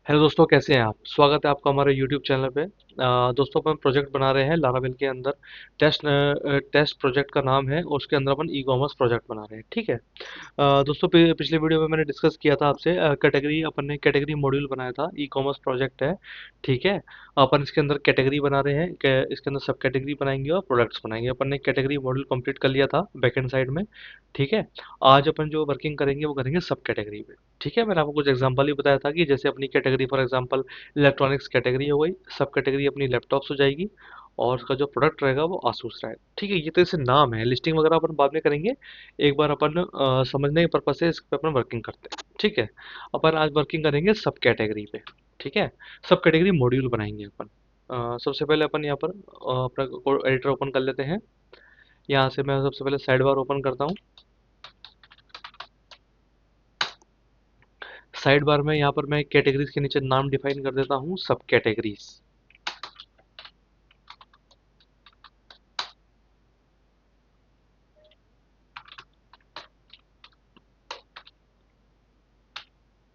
Hello दोस्तों, कैसे हैं आप? स्वागत है आपका हमारे यूट्यूब चैनल पे। दोस्तों, अपन प्रोजेक्ट बना रहे हैं लारावेल के अंदर। टेस्ट प्रोजेक्ट का नाम है, उसके अंदर अपन ई कॉमर्स प्रोजेक्ट बना रहे हैं। ठीक है। दोस्तों, पिछले वीडियो में मैंने डिस्कस किया था आपसे कैटेगरी। अपन ने कैटेगरी मॉड्यूल बनाया था, ई कॉमर्स प्रोजेक्ट है। ठीक है। अपन इसके अंदर कैटेगरी बना रहे हैं, इसके अंदर सब कैटेगरी बनाएंगे और प्रोडक्ट्स बनाएंगे। अपन ने कैटेगरी मॉड्यूल कंप्लीट कर लिया था बैकएंड साइड में। ठीक है। आज अपन जो वर्किंग करेंगे वो करेंगे सब कैटेगरी पे। ठीक है। मैंने आपको कुछ एग्जांपल ही बताया था कि जैसे अपनी category for example electronics category हो गई, सब कैटेगरी अपनी लैपटॉप्स हो जाएगी, और उसका जो प्रोडक्ट रहेगा वो आसूस रहेगा। ठीक है। ये तो इसे नाम है, लिस्टिंग वगैरह अपन बाद में करेंगे। एक बार अपन समझने के पर्पज से इस पे अपन वर्किंग करते हैं। ठीक है। अपन आज वर्किंग करेंगे सब कैटेगरी पे। ठीक है। सब कैटेगरी मॉड्यूल बनाएंगे अपन। सबसे पहले अपन यहाँ पर अपना एडिटर ओपन कर लेते हैं। यहाँ से मैं सबसे पहले साइड बार ओपन करता हूँ। साइड बार में यहाँ पर मैं कैटेगरीज के नीचे नाम डिफाइन कर देता हूँ, सब कैटेगरीज।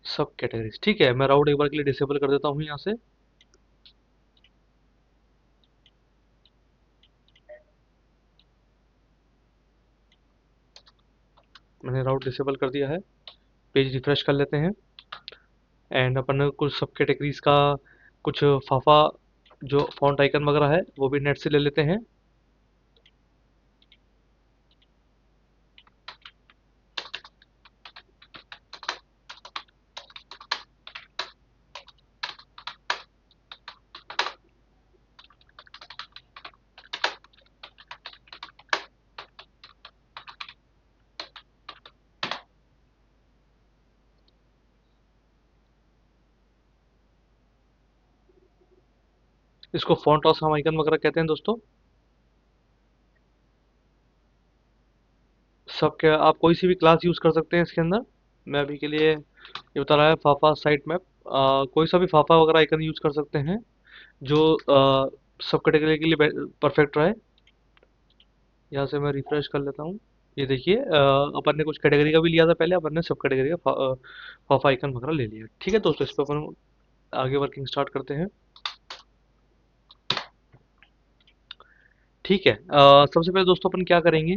सब कैटेगरीज। ठीक है। मैं राउट एक बार के लिए डिसेबल कर देता हूँ यहाँ से। मैंने राउट डिसेबल कर दिया है। पेज रिफ्रेश कर लेते हैं। एंड अपन कुछ सब कैटेगरीज का कुछ फाफा जो फॉन्ट आइकन वगैरह है वो भी नेट से ले लेते हैं। इसको फॉन्ट ऑसम आइकन वगैरह कहते हैं दोस्तों। सब के आप कोई सी भी क्लास यूज कर सकते हैं इसके अंदर। मैं अभी के लिए ये बता रहा है फाफा साइट मैप। कोई सा भी फाफा वगैरह आइकन यूज कर सकते हैं जो सब कैटेगरी के लिए परफेक्ट रहे। यहाँ से मैं रिफ्रेश कर लेता हूँ। ये देखिए, अपन ने कुछ कैटेगरी का भी लिया था पहले, अपन ने सब कैटेगरी का फाफा आइकन वगैरह ले लिया। ठीक है दोस्तों, इस पर अपन आगे वर्किंग स्टार्ट करते हैं। ठीक है। सबसे पहले दोस्तों अपन क्या करेंगे,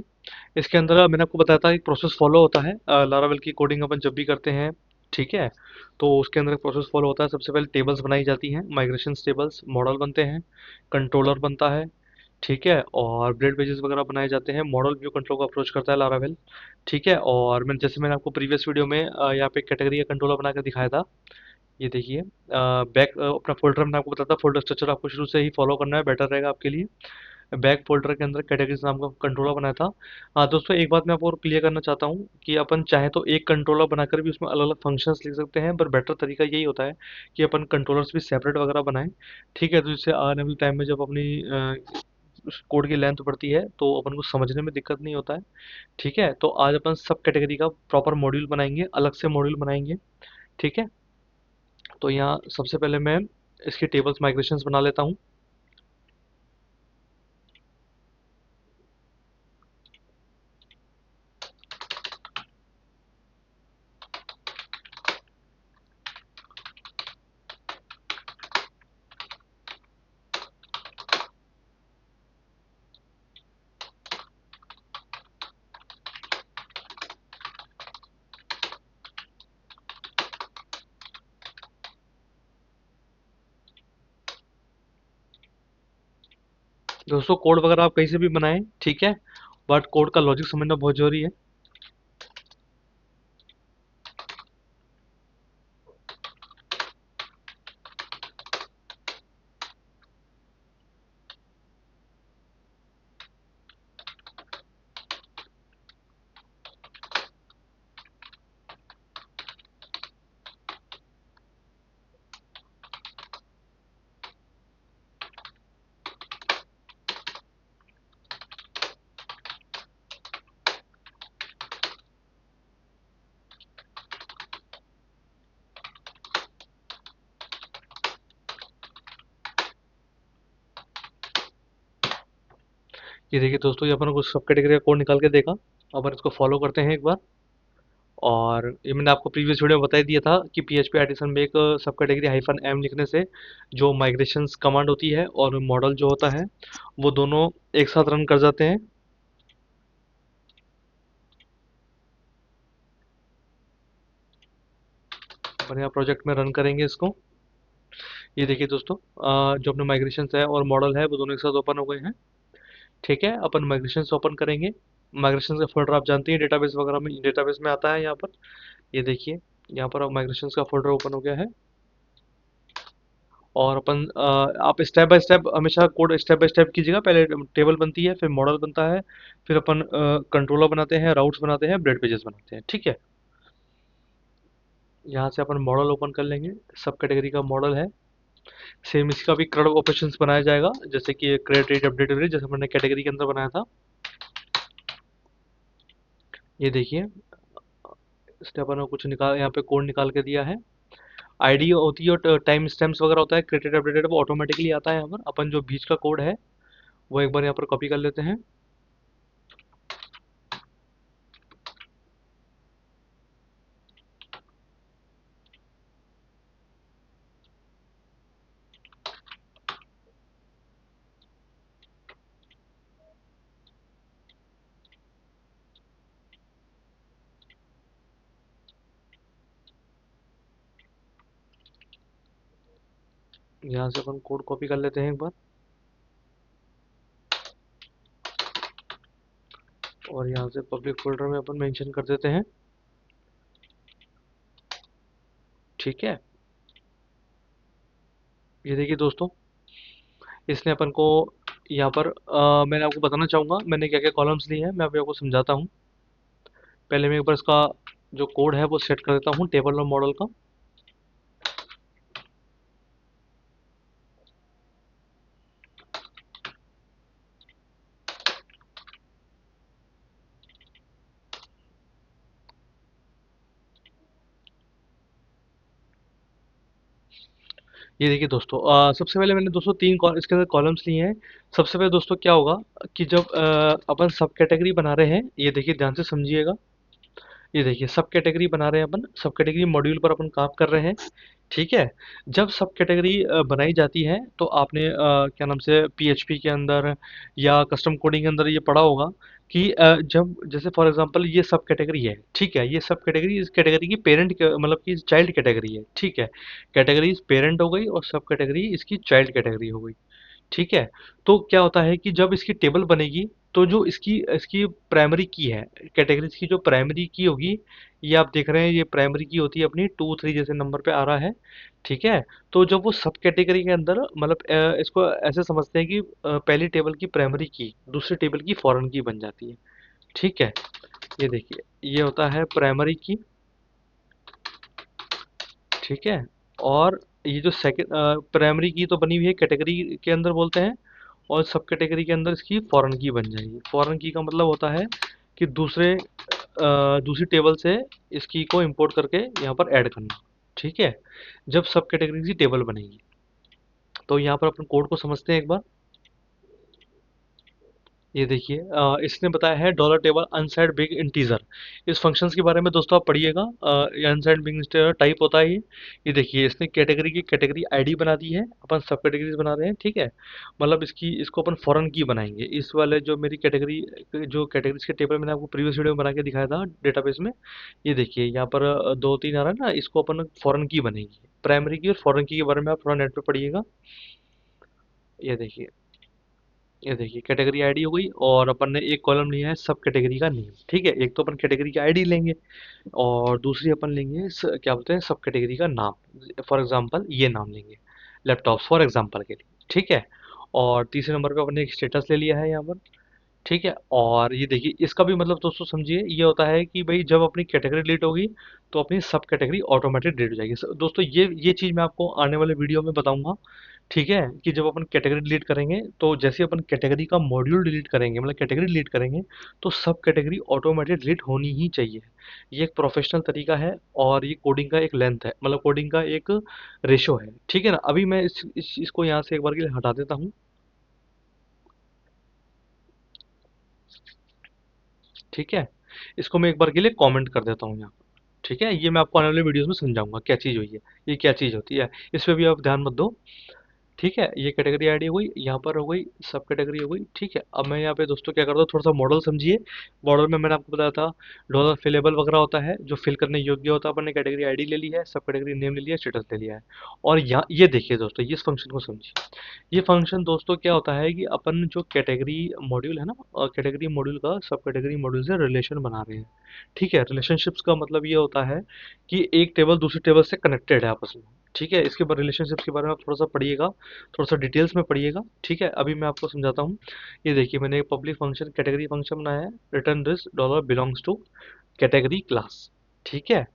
इसके अंदर मैंने आपको बताया था एक प्रोसेस फॉलो होता है लारावेल की कोडिंग अपन जब भी करते हैं। ठीक है। तो उसके अंदर एक प्रोसेस फॉलो होता है। सबसे पहले टेबल्स बनाई जाती हैं, माइग्रेशन टेबल्स, मॉडल बनते हैं, कंट्रोलर बनता है। ठीक है। और ब्लेड पेजेस वगैरह बनाए जाते हैं। मॉडल व्यू कंट्रोल को अप्रोच करता है लारावेल। ठीक है। और मैंने आपको प्रीवियस वीडियो में यहाँ पे कैटेगरी का कंट्रोलर बनाकर दिखाया था। ये देखिए, बैक अपना फोल्डर मैंने आपको बताया था, फोल्डर स्ट्रक्चर आपको शुरू से ही फॉलो करना है, बेटर रहेगा आपके लिए। बैक फोल्डर के अंदर कैटेगरीज नाम का कंट्रोलर बनाया था। हाँ दोस्तों, एक बात मैं आपको और क्लियर करना चाहता हूँ कि अपन चाहे तो एक कंट्रोलर बनाकर भी उसमें अलग अलग फंक्शंस लिख सकते हैं, पर बेटर तरीका यही होता है कि अपन कंट्रोलर्स भी सेपरेट वगैरह बनाएं। ठीक है। तो इससे आने वाले टाइम में जब अपनी कोड की लेंथ बढ़ती है तो अपन को समझने में दिक्कत नहीं होता है। ठीक है। तो आज अपन सब कैटेगरी का प्रॉपर मॉड्यूल बनाएंगे, अलग से मॉड्यूल बनाएंगे। ठीक है। तो यहाँ सबसे पहले मैं इसकी टेबल्स माइग्रेशंस बना लेता हूँ। दोस्तों, कोड वगैरह आप कहीं से भी बनाएं, ठीक है, बट कोड का लॉजिक समझना बहुत जरूरी है। ये देखिए दोस्तों, ये अपन को सब कैटेगरी का कोड निकाल के देगा। अपन इसको फॉलो करते हैं एक बार। और ये मैंने आपको प्रीवियस वीडियो में बता ही दिया था कि PHP आर्टिसन में एक सब कैटेगरी -m लिखने से जो माइग्रेशंस कमांड होती है और मॉडल जो होता है वो दोनों एक साथ रन कर जाते हैं। अपन यहाँ प्रोजेक्ट में रन करेंगे इसको। ये देखिए दोस्तों, जो अपने माइग्रेशंस है और मॉडल है वो दोनों एक साथ ओपन हो गए हैं। ठीक है, अपन माइग्रेशन से ओपन करेंगे। माइग्रेशन का फोल्डर आप जानते हैं डेटाबेस वगैरह में, डेटाबेस में आता है यहाँ पर। ये देखिए, यहाँ पर अब माइग्रेशन का फोल्डर ओपन हो गया है। और अपन आप स्टेप बाय स्टेप हमेशा कोड स्टेप बाय स्टेप कीजिएगा। पहले टेबल बनती है, फिर मॉडल बनता है, फिर अपन कंट्रोलर बनाते हैं, राउट्स बनाते हैं, ब्रेड पेजेस बनाते हैं। ठीक है, यहाँ से अपन मॉडल ओपन कर लेंगे। सब कैटेगरी का मॉडल है। सेम इसका भी CRUD ऑपरेशंस बनाया जाएगा, जैसे कि क्रिएट रीड अपडेट रीड, जैसे हमने कैटेगरी के अंदर बनाया था। ये देखिए, इसने अपन को कुछ निकाल, यहाँ पे कोड निकाल के दिया है। आईडी होती है और टाइम स्टैम्प्स वगैरह होता है, क्रिएटेड अपडेटेड वो ऑटोमेटिकली आता है यहाँ पर। अपन जो बीच का कोड है वो एक बार यहाँ पर कॉपी कर लेते हैं। यहाँ से अपन कोड कॉपी कर लेते हैं एक बार, और यहाँ से पब्लिक फोल्डर में अपन मेंशन कर देते हैं। ठीक है, ये देखिए दोस्तों, इसने अपन को यहाँ पर मैंने आपको बताना चाहूँगा मैंने क्या क्या कॉलम्स लिए हैं, मैं अभी आपको समझाता हूँ। पहले मैं एक बार इसका जो कोड है वो सेट कर देता हूँ टेबल और मॉडल का। ये देखिए दोस्तों, सबसे पहले मैंने दोस्तों इसके अंदर कॉलम्स लिए हैं। सबसे पहले दोस्तों क्या होगा कि जब अपन सब कैटेगरी बना रहे हैं, ये देखिए ध्यान से समझिएगा। ये देखिए, सब कैटेगरी बना रहे हैं अपन, सब कैटेगरी मॉड्यूल पर अपन काम कर रहे हैं। ठीक है, जब सब कैटेगरी बनाई जाती है तो आपने क्या नाम से PHP के अंदर या कस्टम कोडिंग के अंदर ये पढ़ा होगा कि जब जैसे फॉर एग्जांपल ये सब कैटेगरी है। ठीक है, ये सब कैटेगरी इस कैटेगरी की पेरेंट मतलब कि चाइल्ड कैटेगरी है। ठीक है, कैटेगरी पेरेंट हो गई और सब कैटेगरी इसकी चाइल्ड कैटेगरी हो गई। ठीक है, तो क्या होता है कि जब इसकी टेबल बनेगी तो जो इसकी इसकी प्राइमरी की है, कैटेगरीज की जो प्राइमरी की होगी, ये आप देख रहे हैं, ये प्राइमरी की होती है अपनी 2 3 जैसे नंबर पे आ रहा है। ठीक है, तो जब वो सब कैटेगरी के अंदर मतलब इसको ऐसे समझते हैं कि पहली टेबल की प्राइमरी की दूसरी टेबल की फॉरेन की बन जाती है। ठीक है, ये देखिए, ये होता है प्राइमरी की। ठीक है, और ये जो सेकंड प्राइमरी की तो बनी हुई है कैटेगरी के अंदर बोलते हैं, और सब कैटेगरी के अंदर इसकी फॉरेन की बन जाएगी। फॉरेन की का मतलब होता है कि दूसरी टेबल से इसकी को इंपोर्ट करके यहाँ पर ऐड करना। ठीक है, जब सब कैटेगरी की टेबल बनेगी तो यहाँ पर अपन कोड को समझते हैं एक बार। ये देखिए, इसने बताया है dollar table onside big integer. इस फंक्शंस के बारे में दोस्तों आप पढ़िएगा। ये अनसाइड बिग इंटीजर टाइप होता है ये देखिए, इसने कैटेगरी की कैटेगरी आईडी बना दी है, अपन सब कैटेगरीज बना रहे हैं। ठीक है, मतलब इसको अपन फॉरेन की बनाएंगे। इस वाले जो मेरी कैटेगरी जो कैटेगरीज के टेबल मैंने आपको प्रीवियस वीडियो में बना के दिखाया था डेटाबेस में, ये देखिए यहाँ पर 2 3 आ रहा है ना, इसको अपन फॉरेन की बनेगी। प्राइमरी की और फॉरेन की के बारे में आप थोड़ा नेट पे पढ़िएगा। ये देखिए, ये देखिए कैटेगरी आईडी हो गई, और अपन ने एक कॉलम लिया है सब कैटेगरी का नेम। ठीक है, एक तो अपन कैटेगरी की आईडी लेंगे और दूसरी अपन लेंगे क्या बोलते हैं सब कैटेगरी का नाम। फॉर एग्जांपल ये नाम लेंगे, लैपटॉप्स फॉर एग्जांपल के लिए। ठीक है, और तीसरे नंबर पे अपन ने एक स्टेटस ले लिया है यहाँ पर। ठीक है, और ये देखिए इसका भी मतलब दोस्तों समझिए, ये होता है कि भाई जब अपनी कैटेगरी डिलीट होगी तो अपनी सब कैटेगरी ऑटोमेटिक डिलीट हो जाएगी। दोस्तों ये चीज़ मैं आपको आने वाले वीडियो में बताऊंगा। ठीक है, कि जब अपन कैटेगरी डिलीट करेंगे तो जैसे अपन कैटेगरी का मॉड्यूल डिलीट करेंगे, मतलब कैटेगरी डिलीट करेंगे, तो सब कैटेगरी ऑटोमेटिक डिलीट होनी ही चाहिए। ये एक प्रोफेशनल तरीका है, और ये कोडिंग का एक लेंथ है, मतलब कोडिंग का एक रेशो है। ठीक है ना, अभी मैं इसको यहाँ से एक बार के लिए हटा देता हूँ। ठीक है, इसको मैं एक बार के लिए कमेंट कर देता हूँ यहाँ। ठीक है, ये मैं आपको आने वाले वीडियोस में समझाऊंगा क्या चीज़ हुई है, ये क्या चीज़ होती है, इस पे भी आप ध्यान मत दो। ठीक है, ये कैटेगरी आईडी हो गई, यहाँ पर हो गई सब कैटेगरी हो गई। ठीक है, अब मैं यहाँ पे दोस्तों क्या करता हूँ, थोड़ा सा मॉडल समझिए। मॉडल में मैंने आपको बताया था डॉलर फिलेबल वगैरह होता है, जो फिल करने योग्य होता है। अपन ने कैटेगरी आईडी ले ली है, सब कैटेगरी नेम ले लिया, स्टेटस ले लिया है। और यहाँ ये देखिए दोस्तों, ये इस फंक्शन को समझिए। ये फंक्शन दोस्तों क्या होता है कि अपन जो कैटेगरी मॉड्यूल है ना, कैटेगरी मॉड्यूल का सब कैटेगरी मॉड्यूल से रिलेशन बना रहे हैं। ठीक है, रिलेशनशिप्स का मतलब ये होता है कि एक टेबल दूसरी टेबल से कनेक्टेड है आपस में। ठीक है, इसके बाद रिलेशनशिप्स के बारे में आप थोड़ा सा पढ़िएगा, थोड़ा सा डिटेल्स में पढ़िएगा। ठीक है, अभी मैं आपको समझाता हूँ। ये देखिए, मैंने एक पब्लिक फंक्शन कैटेगरी फंक्शन बनाया है, return this dollar belongs to category class. ठीक है,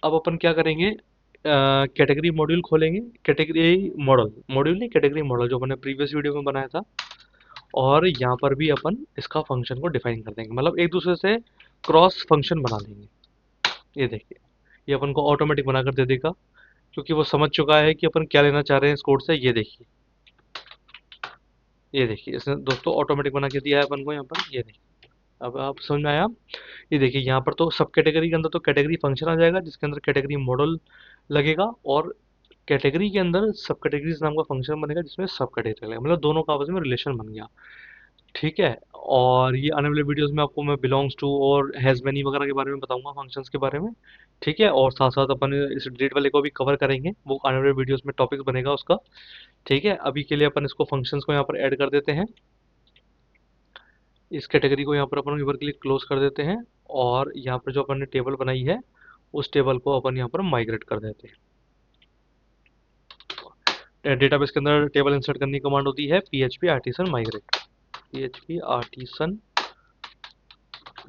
अब अपन क्या करेंगे, कैटेगरी मॉड्यूल खोलेंगे, कैटेगरी मॉडल, मॉड्यूल नहीं कैटेगरी मॉडल, जो मैंने प्रीवियस वीडियो में बनाया था। और यहाँ पर भी अपन इसका फंक्शन को डिफाइन कर देंगे, मतलब एक दूसरे से क्रॉस फंक्शन बना देंगे। ये देखिए, ये अपन को ऑटोमेटिक बनाकर दे देगा, क्योंकि वो समझ चुका है कि अपन क्या लेना चाह रहे हैं इस कोड से। ये देखिए, ये देखिए, इसने दोस्तों ऑटोमेटिक बना के दिया है अपन को यहाँ पर। ये देखिए, अब आप समझ में आया। ये देखिए, यहाँ पर तो सब कैटेगरी के अंदर तो कैटेगरी फंक्शन आ जाएगा, जिसके अंदर कैटेगरी मॉडल लगेगा, और कैटेगरी के अंदर सब कैटेगरीज नाम का फंक्शन बनेगा, जिसमें सब कैटेगरी लगेगा, मतलब दोनों का आपस में रिलेशन बन गया। ठीक है, और ये आने वाले वीडियोस में आपको मैं बिलोंग्स टू और हैज़ मैनी वगैरह के बारे में बताऊंगा, फंक्शंस के बारे में। ठीक है, और साथ साथ अपन इस डिलीट वाले को भी कवर करेंगे, वो आने वाले वीडियोस में टॉपिक बनेगा उसका। ठीक है, अभी के लिए अपन इसको फंक्शंस को यहाँ पर ऐड कर देते हैं। इस कैटेगरी को यहाँ पर अपन एक बार के लिए क्लोज कर देते हैं, और यहाँ पर जो अपन ने टेबल बनाई है, उस टेबल को अपन यहाँ पर माइग्रेट कर देते हैं। डेटाबेस के अंदर टेबल इंसर्ट करने की कमांड होती है php artisan migrate, php artisan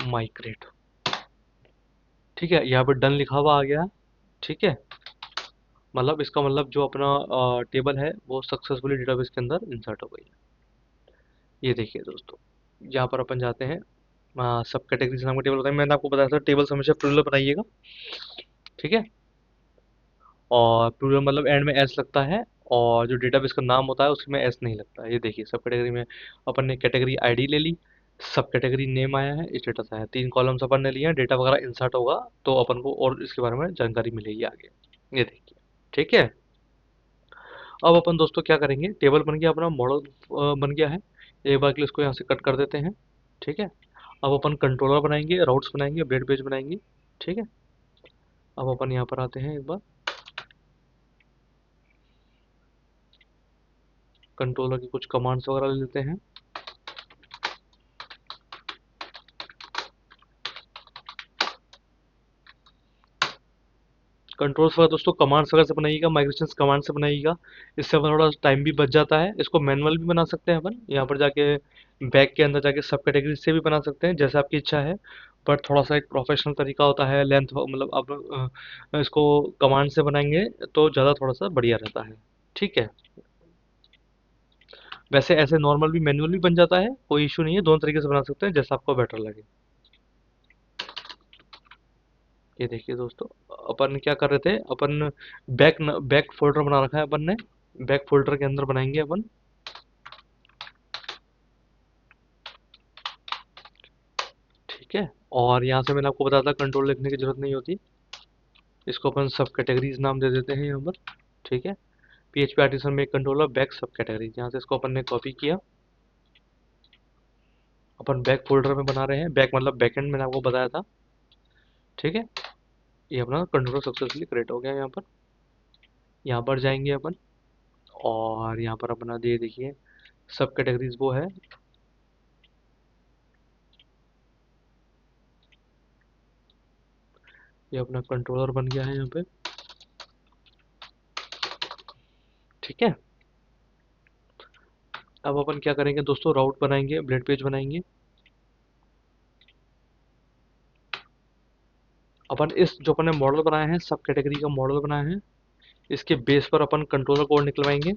migrate। ठीक है, यहाँ पर डन लिखा हुआ आ गया। ठीक है, मतलब इसका मतलब जो अपना टेबल है वो सक्सेसफुली डेटाबेस के अंदर इंसर्ट हो गई है। ये देखिए दोस्तों, यहाँ पर अपन जाते हैं, सब कैटेगरीज नाम का टेबल बताएंगे। मैंने आपको बताया था टेबल हमेशा प्लूरल बनाइएगा। ठीक है, और प्लूरल मतलब एंड में एस लगता है, और जो डेटाबेस का नाम होता है उसमें एस नहीं लगता है। ये देखिए, सब कैटेगरी में अपन ने कैटेगरी आईडी ले ली, सब कैटेगरी नेम आया है, स्टेटस आया है, 3 कॉलम्स अपन ने लिए हैं। डेटा वगैरह इंसर्ट होगा तो अपन को और इसके बारे में जानकारी मिलेगी आगे। ये देखिए, ठीक है। अब अपन दोस्तों क्या करेंगे, टेबल बन गया अपना, मॉडल बन गया है। एक बार के लिए इसको यहाँ से कट कर देते हैं। ठीक है, अब अपन कंट्रोलर बनाएंगे, राउट्स बनाएंगे, ब्रेड पेज बनाएंगे। ठीक है, अब अपन यहाँ पर आते हैं एक बार, कंट्रोलर की कुछ कमांड्स वगैरह ले लेते हैं। कंट्रोल्स वगैरह दोस्तों कमांड्स वगैरह से बनाइएगा, माइग्रेशन कमांड से बनाइएगा, इससे अपन थोड़ा टाइम भी बच जाता है। इसको मैनुअल भी बना सकते हैं अपन, यहाँ पर जाके बैक के अंदर जाके सब कैटेगरी से भी बना सकते हैं, जैसे आपकी इच्छा है। बट थोड़ा सा एक प्रोफेशनल तरीका होता है, लेंथ मतलब आप इसको कमांड से बनाएंगे तो ज़्यादा थोड़ा सा बढ़िया रहता है। ठीक है, वैसे ऐसे नॉर्मल भी मैनुअल भी बन जाता है, कोई इशू नहीं है, दोनों तरीके से बना सकते हैं, जैसा आपको बेटर लगे। ये देखिए दोस्तों, अपन क्या कर रहे थे, अपन बैक फोल्डर बना रखा है अपन ने, बैक फोल्डर के अंदर बनाएंगे अपन। ठीक है, और यहाँ से मैंने आपको बताया था कंट्रोल लिखने की जरूरत नहीं होती, इसको अपन सब कैटेगरीज नाम दे देते हैं यहाँ पर। ठीक है, PHP आर्टिसन में कंट्रोलर बैक सब कैटेगरीज, यहाँ से इसको अपन ने कॉपी किया, अपन बैक फोल्डर में बना रहे हैं। बैक मतलब बैकएंड, मैंने आपको बताया था। ठीक है, ये अपना कंट्रोलर सक्सेसफुली क्रिएट हो गया। यहाँ पर जाएंगे अपन, और यहाँ पर अपना दे देखिए सब कैटेगरीज वो है। ये अपना कंट्रोलर बन गया है यहाँ पे। ठीक है, अब अपन क्या करेंगे दोस्तों, राउट बनाएंगे, ब्लेड पेज बनाएंगे। अपन इस जो अपन ने मॉडल बनाया है, सब कैटेगरी का मॉडल बनाया है, इसके बेस पर अपन कंट्रोलर कोड निकलवाएंगे।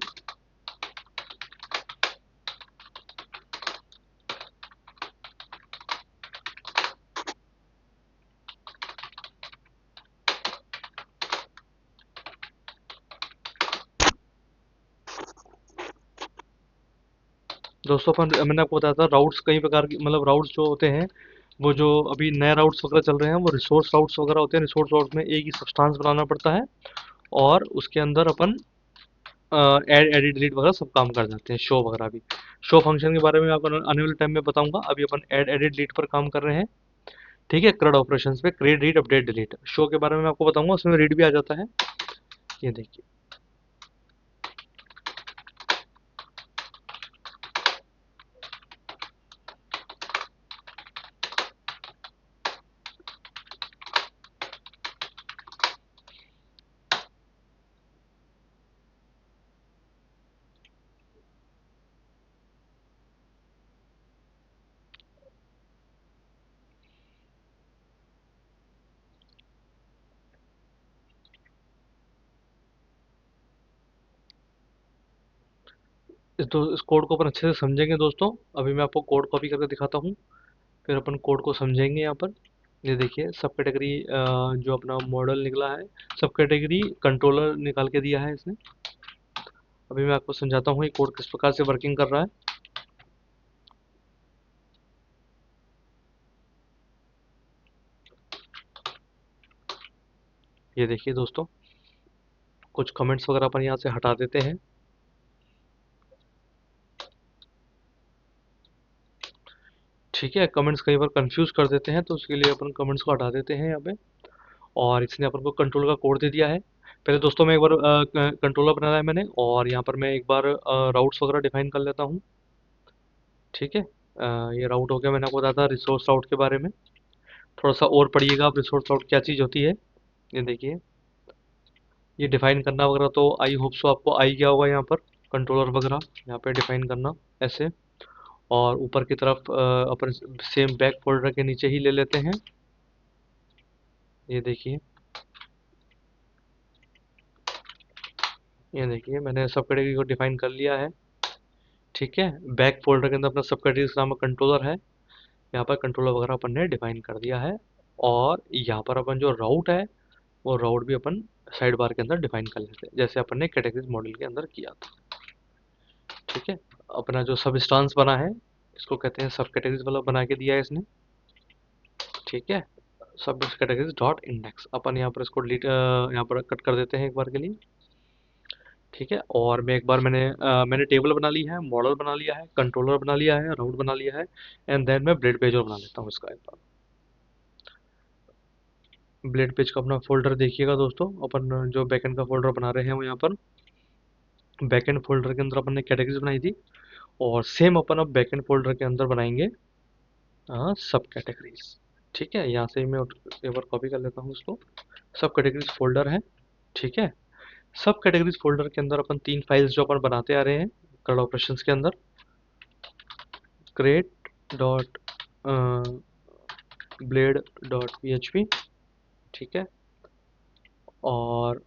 दोस्तों अपन, मैंने आपको बताया था राउट्स कई प्रकार की, मतलब राउट्स जो होते हैं वो जो अभी नए राउट्स वगैरह चल रहे हैं वो रिसोर्स राउट्स वगैरह होते हैं। रिसोर्स राउट्स में एक ही सब्सटेंस बनाना पड़ता है और उसके अंदर अपन ऐड एडिट डिलीट वगैरह सब काम कर जाते हैं, शो वगैरह भी। शो फंक्शन के बारे में आपको आने वाले टाइम में बताऊंगा। अभी अपन ऐड एडिट डिलीट पर काम कर रहे हैं। ठीक है, CRUD ऑपरेशंस पे create read update delete. Show के बारे में मैं आपको बताऊंगा, उसमें रीड भी आ जाता है। ये देखिए। इस कोड को अपन अच्छे से समझेंगे दोस्तों। अभी मैं आपको कोड कॉपी करके दिखाता हूँ, फिर अपन कोड को समझेंगे यहाँ पर। ये देखिए, सब कैटेगरी जो अपना मॉडल निकला है, सब कैटेगरी कंट्रोलर निकाल के दिया है इसने। अभी मैं आपको समझाता हूँ ये कोड किस प्रकार से वर्किंग कर रहा है। ये देखिए दोस्तों, कुछ कमेंट्स वगैरह अपन यहाँ से हटा देते हैं। ठीक है, कमेंट्स कई बार कंफ्यूज कर देते हैं, तो उसके लिए अपन कमेंट्स को हटा देते हैं यहाँ पे। और इसने अपन को कंट्रोल का कोड दे दिया है। पहले दोस्तों मैं एक बार कंट्रोलर बनाया है मैंने, और यहाँ पर मैं एक बार राउट्स वगैरह डिफाइन कर लेता हूँ। ठीक है, ये राउट हो गया। मैंने आपको बताया था रिसोर्स राउट के बारे में। थोड़ा सा और पढ़िएगा आप, रिसोर्स राउट क्या चीज़ होती है। ये देखिए, ये डिफाइन करना वगैरह तो आई होप सो आपको आई गया होगा यहाँ पर। कंट्रोलर वगैरह यहाँ पे डिफाइन करना ऐसे। और ऊपर की तरफ अपन सेम बैक फोल्डर के नीचे ही ले लेते हैं। ये देखिए, ये देखिए मैंने सब कैटेगरी को डिफाइन कर लिया है। ठीक है, बैक फोल्डर के अंदर अपना सब कैटेगरी नाम कंट्रोलर है। यहाँ पर कंट्रोलर वगैरह अपन ने डिफाइन कर दिया है। और यहाँ पर अपन जो राउट है, वो राउट भी अपन साइड बार के अंदर डिफाइन कर लेते हैं, जैसे अपन ने कैटेगरीज मॉडल के अंदर किया था। ठीक है, अपना जो सब इंस्टांस बना है, इसको कहते हैं सब कैटेगरीज वाला बना के दिया है इसने। ठीक है, सब कैटेगरीज डॉट इंडेक्स अपन यहाँ पर इसको डिलीट यहाँ पर कट कर देते हैं एक बार के लिए। ठीक है, और मैं एक बार मैंने टेबल बना ली है, मॉडल बना लिया है, कंट्रोलर बना लिया है, राउट बना लिया है। एंड देन मैं ब्लेड पेज और बना लेता हूँ इसका एक बार। ब्लेड पेज का अपना फोल्डर देखिएगा दोस्तों, अपन जो बैकएंड का फोल्डर बना रहे हैं वो यहाँ पर बैकएंड फोल्डर के अंदर अपन ने कैटेगरीज बनाई थी। और सेम अपन अब बैकएंड फोल्डर के अंदर बनाएंगे सब कैटेगरीज। ठीक है, यहाँ से ही मैं एक बार कॉपी कर लेता हूँ इसको। सब कैटेगरीज फोल्डर है। ठीक है, सब कैटेगरीज फोल्डर के अंदर अपन तीन फाइल्स जो अपन बनाते आ रहे हैं CRUD ऑपरेशंस के अंदर, create dot blade dot php। ठीक है, और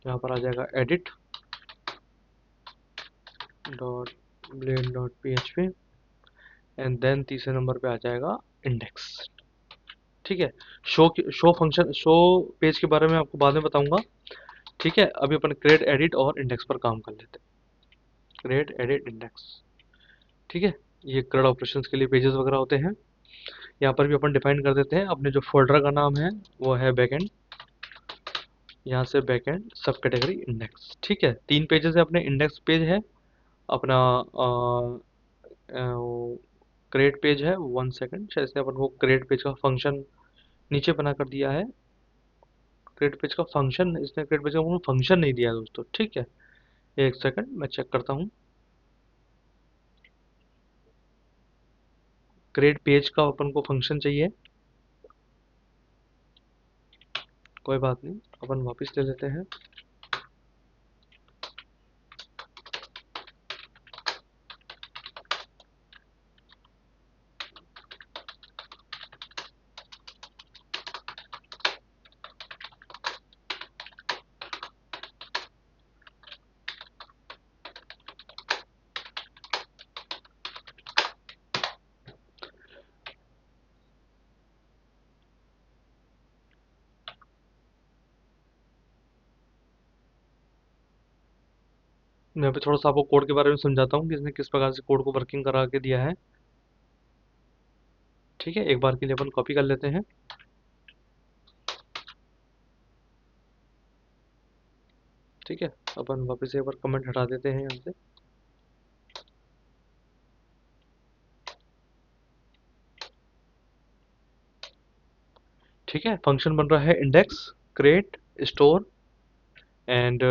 यहाँ पर आ जाएगा edit dot blade dot php। And then तीसरे नंबर पे आ जाएगा इंडेक्स। ठीक है, शो फंक्शन, शो पेज के बारे में आपको बाद में बताऊंगा। ठीक है, अभी अपन क्रिएट एडिट और इंडेक्स पर काम कर लेते हैं। Create edit index. ठीक है, ये CRUD ऑपरेशंस के लिए पेजेस वगैरह होते हैं। यहाँ पर भी अपन डिफाइन कर देते हैं अपने जो फोल्डर का नाम है, वो है बैकएंड। यहाँ से बैकएंड सब कैटेगरी इंडेक्स। ठीक है, तीन पेजेस है अपने। इंडेक्स पेज है अपना, क्रिएट पेज है। वन सेकंड, शायद से अपन को क्रिएट पेज का फंक्शन नीचे बना कर दिया है। क्रिएट पेज का फंक्शन, इसने क्रिएट पेज का फंक्शन नहीं दिया है दोस्तों। ठीक है, एक सेकंड मैं चेक करता हूँ। क्रिएट पेज का अपन को फंक्शन चाहिए, कोई बात नहीं, अपन वापस ले लेते हैं। मैं अभी थोड़ा सा आपको कोड के बारे में समझाता हूँ कि इसने किस प्रकार से कोड को वर्किंग करा के दिया है। ठीक है, एक बार के लिए अपन कॉपी कर लेते हैं। ठीक है, अपन वापस से एक बार कमेंट हटा देते हैं यहाँ से। ठीक है, फंक्शन बन रहा है index, create, store and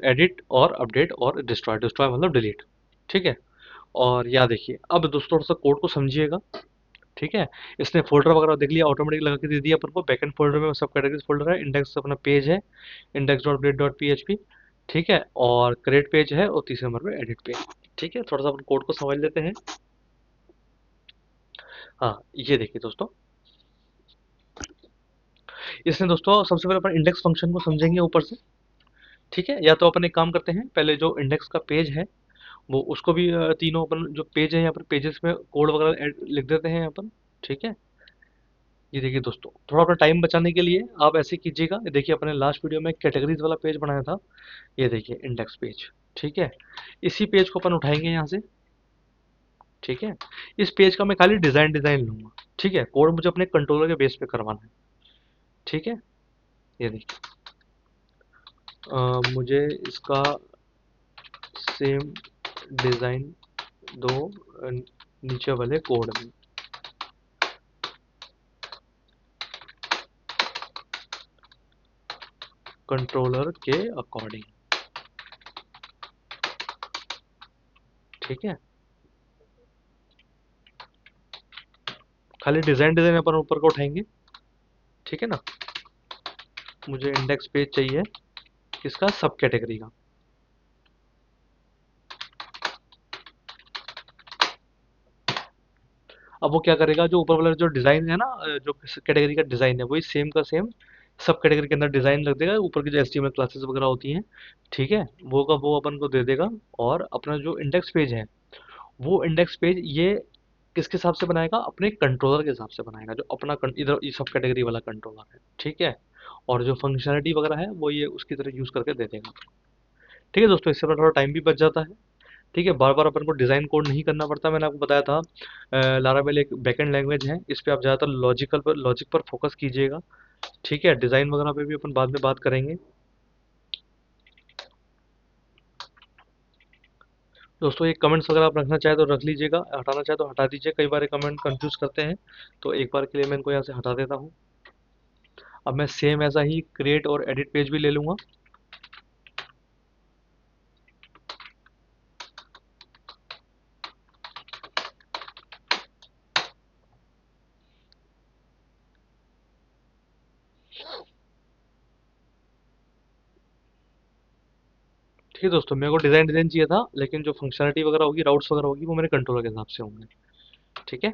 edit और अपडेट और डिस्ट्रॉय। डिस्ट्रॉय मतलब डिलीट। ठीक है, और यहाँ देखिए, अब दोस्तों थोड़ा सा कोड को समझिएगा। ठीक है, इसने फोल्डर वगैरह देख लिया, ऑटोमेटिक लगा के दे दिया अपन को। बैकएंड फोल्डर में सब कैटेगरीज फोल्डर है, इंडेक्स अपना पेज है, index dot grade dot P. ठीक है, और क्रिएट पेज है, और तीसरे नंबर पे एडिट पेज। ठीक है, थोड़ा सा अपन कोड को समझ लेते हैं। हाँ, ये देखिए दोस्तों, इसने दोस्तों सबसे पहले अपन इंडेक्स फंक्शन को समझेंगे ऊपर से। ठीक है, या तो अपन एक काम करते हैं, पहले जो इंडेक्स का पेज है वो उसको भी तीनों अपन जो पेज है यहाँ पर पेजेस में कोड वगैरह लिख देते हैं यहाँ पर। ठीक है, ये देखिए दोस्तों, थोड़ा अपना टाइम बचाने के लिए आप ऐसे कीजिएगा। ये देखिए, अपने लास्ट वीडियो में कैटेगरीज वाला पेज बनाया था, ये देखिए इंडेक्स पेज। ठीक है, इसी पेज को अपन उठाएंगे यहाँ से। ठीक है, इस पेज का मैं खाली डिजाइन डिजाइन लूंगा। ठीक है, कोड मुझे अपने कंट्रोलर के बेस पे करवाना है। ठीक है, ये देखिए, मुझे इसका सेम डिजाइन दो नीचे वाले कोड में। कंट्रोलर के अकॉर्डिंग। ठीक है, खाली डिजाइन डिजाइन अपन ऊपर को उठाएंगे। ठीक है ना, मुझे इंडेक्स पेज चाहिए किसका, सब कैटेगरी का। अब वो क्या करेगा, जो ऊपर वाला जो डिजाइन है ना, जो कैटेगरी का डिजाइन है वही सेम का सेम सब कैटेगरी के अंदर डिजाइन रख देगा। ऊपर की जो एचटीएमएल क्लासेस वगैरह होती हैं, ठीक है, वो का वो अपन को दे देगा। और अपना जो इंडेक्स पेज है, वो इंडेक्स पेज ये किसके हिसाब से बनाएगा, अपने कंट्रोलर के हिसाब से बनाएगा, जो अपना इधर ये सब कैटेगरी वाला कंट्रोलर है। ठीक है, और जो फंक्शनलिटी वगैरह है वो ये उसकी तरह यूज करके दे देगा। ठीक है दोस्तों, इससे अपना थोड़ा टाइम भी बच जाता है। ठीक है, बार बार अपन को डिज़ाइन कोड नहीं करना पड़ता। मैंने आपको बताया था, लारावेल एक बैकएंड लैंग्वेज है, इस पे आप ज़्यादातर लॉजिक पर फोकस कीजिएगा। ठीक है, डिज़ाइन वगैरह पे भी अपन बाद में बात करेंगे। दोस्तों, ये कमेंट्स अगर आप रखना चाहे तो रख लीजिएगा, हटाना चाहे तो हटा दीजिए। कई बार कमेंट कंफ्यूज करते हैं, तो एक बार के लिए मैं इनको यहाँ से हटा देता हूँ। अब मैं सेम ऐसा ही क्रिएट और एडिट पेज भी ले लूँगा। ठीक है दोस्तों, मेरे को डिज़ाइन डिज़ाइन चाहिए था, लेकिन जो फंक्शनलिटी वगैरह होगी, राउट्स वगैरह होगी, वो मेरे कंट्रोलर के हिसाब से होंगे। ठीक है,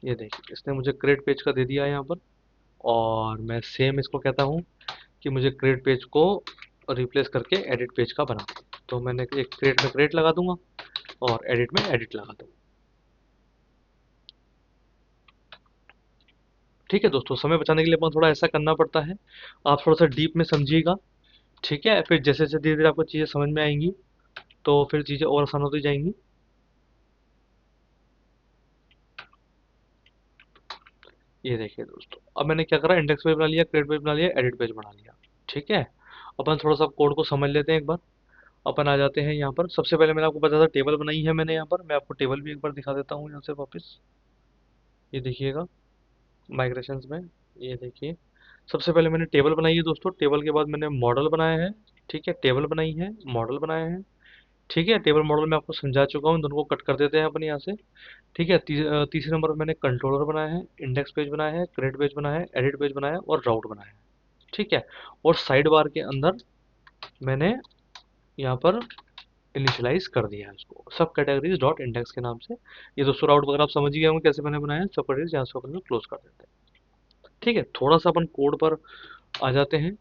ये देखिए, इसने मुझे क्रिएट पेज का दे दिया है यहाँ पर। और मैं सेम इसको कहता हूँ कि मुझे क्रिएट पेज को रिप्लेस करके एडिट पेज का बना। तो मैंने एक क्रिएट में क्रिएट लगा दूंगा और एडिट में एडिट लगा दूंगा। ठीक है दोस्तों, समय बचाने के लिए अपन थोड़ा ऐसा करना पड़ता है, आप थोड़ा सा डीप में समझिएगा। ठीक है, फिर जैसे जैसे धीरे धीरे आपको चीज़ें समझ में आएंगी, तो फिर चीज़ें और आसान होती जाएंगी। ये देखिए दोस्तों, अब मैंने क्या करा, इंडेक्स पेज बना लिया, क्रिएट पेज बना लिया, एडिट पेज बना लिया। ठीक है, अपन थोड़ा सा कोड को समझ लेते हैं एक बार। अपन आ जाते हैं यहाँ पर। सबसे पहले मैंने आपको बताया था टेबल बनाई है मैंने यहाँ पर। मैं आपको टेबल भी एक बार दिखा देता हूँ यहाँ से वापस। ये देखिएगा, माइग्रेशंस में, ये देखिए, सबसे पहले मैंने टेबल बनाई है दोस्तों। टेबल के बाद मैंने मॉडल बनाया है। ठीक है, टेबल बनाई है, मॉडल बनाया है। ठीक है, टेबल मॉडल मैं आपको समझा चुका हूँ, दोनों को कट कर देते हैं अपन यहाँ से। ठीक है, तीसरे नंबर पर मैंने कंट्रोलर बनाया है, इंडेक्स पेज बनाया है, क्रेडिट पेज बनाया है, एडिट पेज बनाया है और राउट बनाया है। ठीक है, और साइड बार के अंदर मैंने यहाँ पर इनिशियलाइज कर दिया है उसको, सब कैटेगरीज डॉट इंडेक्स के नाम से। ये दोस्तों राउट वगैरह आप समझ ही गए होंगे कैसे मैंने बनाया है। सब कैटेगरीज यहाँ से अपन क्लोज कर देते हैं। ठीक है, थोड़ा सा अपन कोड पर आ जाते हैं,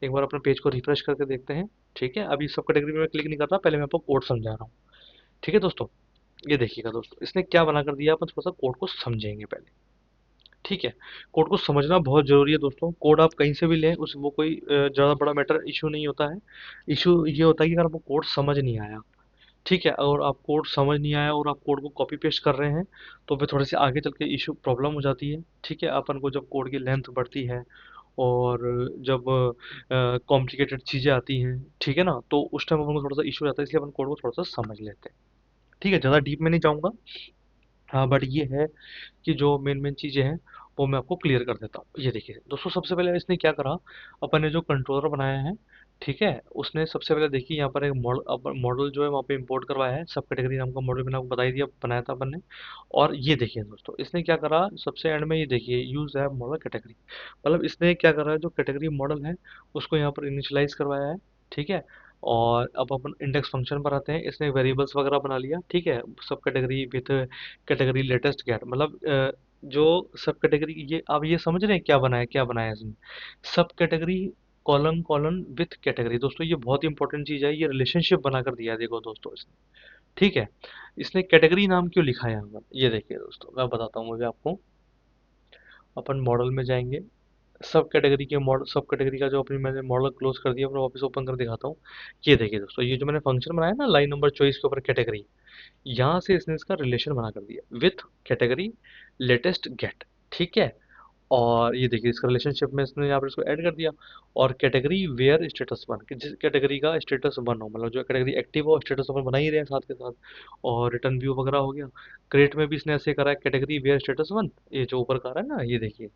एक बार अपने पेज को रिफ्रेश करके देखते हैं। ठीक है, अभी सब कैटेगरी में मैं क्लिक नहीं कर रहा, पहले मैं आपको कोड समझा रहा हूँ। ठीक है दोस्तों, ये देखिएगा दोस्तों, इसने क्या बना कर दिया, अपन थोड़ा सा कोड को समझेंगे पहले। ठीक है, कोड को समझना बहुत जरूरी है दोस्तों। कोड आप कहीं से भी लें, उस वो कोई ज़्यादा बड़ा मैटर इशू नहीं होता है। इशू ये होता है कि अगर आपको कोड समझ नहीं आया, ठीक है, अगर आप कोड समझ नहीं आया और आप कोड को कॉपी पेस्ट कर रहे हैं तो फिर थोड़े से आगे चल के इशू प्रॉब्लम हो जाती है। ठीक है, अपन को जब कोड की लेंथ बढ़ती है और जब कॉम्प्लिकेटेड चीज़ें आती हैं, ठीक है ना, तो उस टाइम अपन को थोड़ा सा इशू आता है, इसलिए अपन कोड को थोड़ा सा समझ लेते हैं। ठीक है, ज़्यादा डीप में नहीं जाऊँगा। हाँ, बट ये है कि जो मेन मेन चीज़ें हैं वो मैं आपको क्लियर कर देता हूँ। ये देखिए दोस्तों, सबसे पहले इसने क्या करा, अपन ने जो कंट्रोलर बनाया है, ठीक है, उसने सबसे पहले देखिए यहाँ पर एक मॉडल जो है वहाँ पे इंपोर्ट करवाया है। सब कैटेगरी नाम का मॉडल मैंने आपको बता ही दिया, बनाया था अपन ने। और ये देखिए दोस्तों, इसने क्या करा, सबसे एंड में ये देखिए यूज है मॉडल कैटेगरी, मतलब इसने क्या करा है, जो कैटेगरी मॉडल है उसको यहाँ पर इनिशियलाइज करवाया है। ठीक है, और अब अपन इंडेक्स फंक्शन पर आते हैं। इसने वेरिएबल्स वगैरह बना लिया। ठीक है, sub category with category latest get, मतलब जो सब कैटेगरी, ये आप ये समझ रहे हैं क्या बनाया है इसमें, सब category column column with category. दोस्तों ये बहुत ही इंपॉर्टेंट चीज है, ये रिलेशनशिप बनाकर दिया है, देखो दोस्तों इसने। ठीक है, इसने कैटेगरी नाम क्यों लिखा है यहाँ पर, ये देखिए दोस्तों मैं बताता हूँ मुझे आपको। अपन मॉडल में जाएंगे, सब कैटेगरी के मॉडल, सब कैटेगरी का जो अपनी मैंने मॉडल क्लोज कर दिया, अपना वापस ओपन कर दिखाता हूँ। ये देखिए दोस्तों, ये जो मैंने फंक्शन बनाया ना लाइन नंबर 24 के ऊपर कैटेगरी, यहाँ से इसने इसका रिलेशन बना कर दिया विथ कैटेगरी लेटेस्ट गेट। ठीक है, और ये देखिए इसका रिलेशनशिप में इसने यहाँ पर इसको ऐड कर दिया। और कैटेगरी वेयर स्टेटस वन, कि जिस कैटेगरी का स्टेटस वन हो, मतलब जो कैटेगरी एक्टिव हो स्टेटस वन बना ही रहे हैं साथ के साथ। और रिटर्न व्यू वगैरह हो गया। क्रिएट में भी इसने ऐसे करा है, कैटेगरी वेयर स्टेटस वन, ये जो ऊपर का रहा है ना, ये देखिए।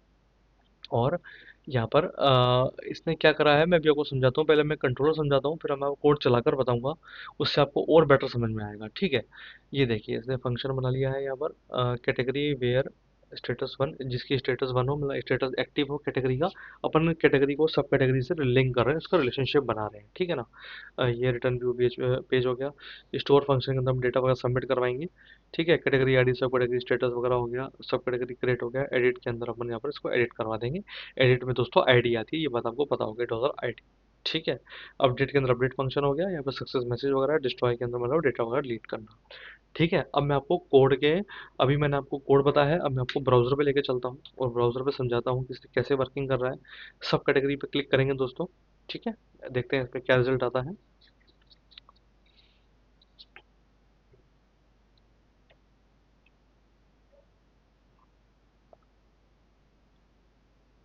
और यहाँ पर इसने क्या करा है मैं भी आपको समझाता हूँ, पहले मैं कंट्रोलर समझाता हूँ, फिर मैं आपको कोड चलाकर बताऊंगा, उससे आपको और बेटर समझ में आएगा। ठीक है, ये देखिए इसने फंक्शन बना लिया है यहाँ पर, कैटेगरी वेयर स्टेटस वन, जिसकी स्टेटस वन हो, मतलब स्टेटस एक्टिव हो कैटेगरी का, अपन कैटेगरी को सब कैटेगरी से लिंक कर रहे हैं, उसका रिलेशनशिप बना रहे हैं। ठीक है ना, ये रिटर्न व्यू पेज पेज हो गया। स्टोर फंक्शन के अंदर हम डेटा वगैरह सबमिट करवाएंगे। ठीक है, कैटेगरी आईडी, सब कैटेगरी स्टेटस वगैरह हो गया, सब कैटेगरी क्रिएट हो गया। एडिट के अंदर अपन यहाँ पर इसको एडिट करवा देंगे। एडिट में दोस्तों आईडी आती है, ये बात आपको पता होगी, डॉलर आईडी। ठीक है, अपडेट के अंदर अपडेट फंक्शन हो गया, यहाँ पर सक्सेस मैसेज वगैरह, डिस्ट्रॉय के अंदर मतलब डेटा वगैरह डिलीट करना। ठीक है, अब मैं आपको कोड के, अभी मैंने आपको कोड बताया है, अब मैं आपको ब्राउजर पे लेके चलता हूँ और ब्राउजर पे समझाता हूँ कि कैसे वर्किंग कर रहा है। सब कैटेगरी पे क्लिक करेंगे दोस्तों। ठीक है, देखते हैं इस पे क्या रिजल्ट आता है।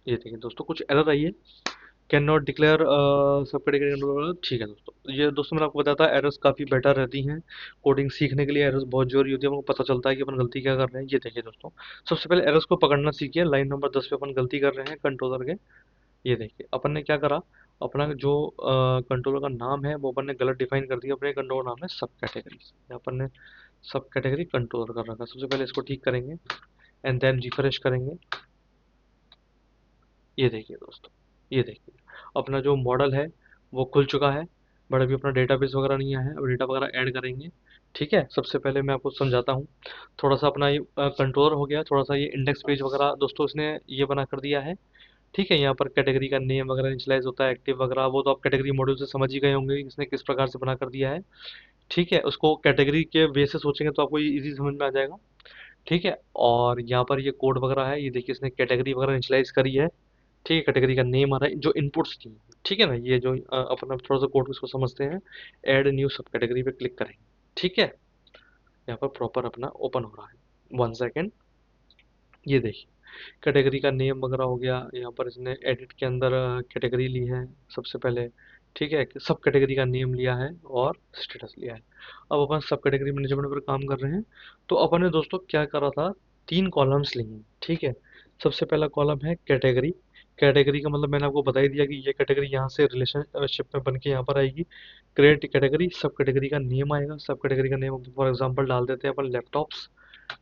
ये देखिए दोस्तों, कुछ एरर आई है, कैन नॉट डिक्लेयर सब कैटेगरी कंट्रोलर। ठीक है दोस्तों, ये दोस्तों मैंने आपको बताया था एरर्स काफ़ी बेटर रहती हैं। कोडिंग सीखने के लिए एरर्स बहुत जरूरी होती है, हमको पता चलता है कि अपन गलती क्या कर रहे हैं। ये देखिए दोस्तों, सबसे पहले एरर्स को पकड़ना सीखिए। लाइन नंबर 10 पे अपन गलती कर रहे हैं कंट्रोलर के। ये देखिए अपन ने क्या करा, अपना जो कंट्रोलर का नाम है वो अपन ने गलत डिफाइन कर दिया, अपने कंट्रोलर नाम है सब कैटेगरी, अपन ने सब कैटेगरी कंट्रोलर कर रखा। सबसे पहले इसको ठीक करेंगे एंड देन रिफ्रेश करेंगे। ये देखिए दोस्तों, ये देखिए अपना जो मॉडल है वो खुल चुका है, बट अभी अपना डेटाबेस वगैरह नहीं आया है, अब डेटा वगैरह ऐड करेंगे। ठीक है, सबसे पहले मैं आपको समझाता हूँ। थोड़ा सा अपना ये कंट्रोलर हो गया, थोड़ा सा ये इंडेक्स पेज वगैरह दोस्तों इसने ये बना कर दिया है। ठीक है, यहाँ पर कैटेगरी का नेम वगैरह इनिशियलाइज होता है, एक्टिव वगैरह, वो तो आप कैटेगरी मॉड्यूल से समझ ही गए होंगे कि इसने किस प्रकार से बना कर दिया है। ठीक है, उसको कैटेगरी के वे से सोचेंगे तो आपको ये इजी समझ में आ जाएगा। ठीक है, और यहाँ पर ये कोड वगैरह है, ये देखिए इसने कैटेगरी वगैरह इनिशियलाइज करी है। ठीक है, कैटेगरी का नेम आ रहा है, जो इनपुट्स की, ठीक है ना, ये जो अपन अब थोड़ा सा कोड इसको समझते हैं। ऐड न्यू सब कैटेगरी पे क्लिक करेंगे। ठीक है, यहाँ पर प्रॉपर अपना ओपन हो रहा है, 1 सेकेंड। ये देखिए कैटेगरी का नेम वगैरह हो गया, यहाँ पर इसने एडिट के अंदर कैटेगरी ली है सबसे पहले। ठीक है, सब कैटेगरी का नेम लिया है और स्टेटस लिया है। अब अपन सब कैटेगरी मैनेजमेंट पर काम कर रहे हैं, तो अपन ने दोस्तों क्या करा था, 3 कॉलम्स लिए हैं। ठीक है, सबसे पहला कॉलम है कैटेगरी। कैटेगरी का मतलब मैंने आपको बता ही दिया कि ये कैटेगरी यहाँ से रिलेशनशिप में बन के यहाँ पर आएगी। क्रिएट कैटेगरी, सब कैटेगरी का नेम आएगा, सब कैटेगरी का नेम फॉर एग्जांपल डाल देते हैं अपन लैपटॉप्स।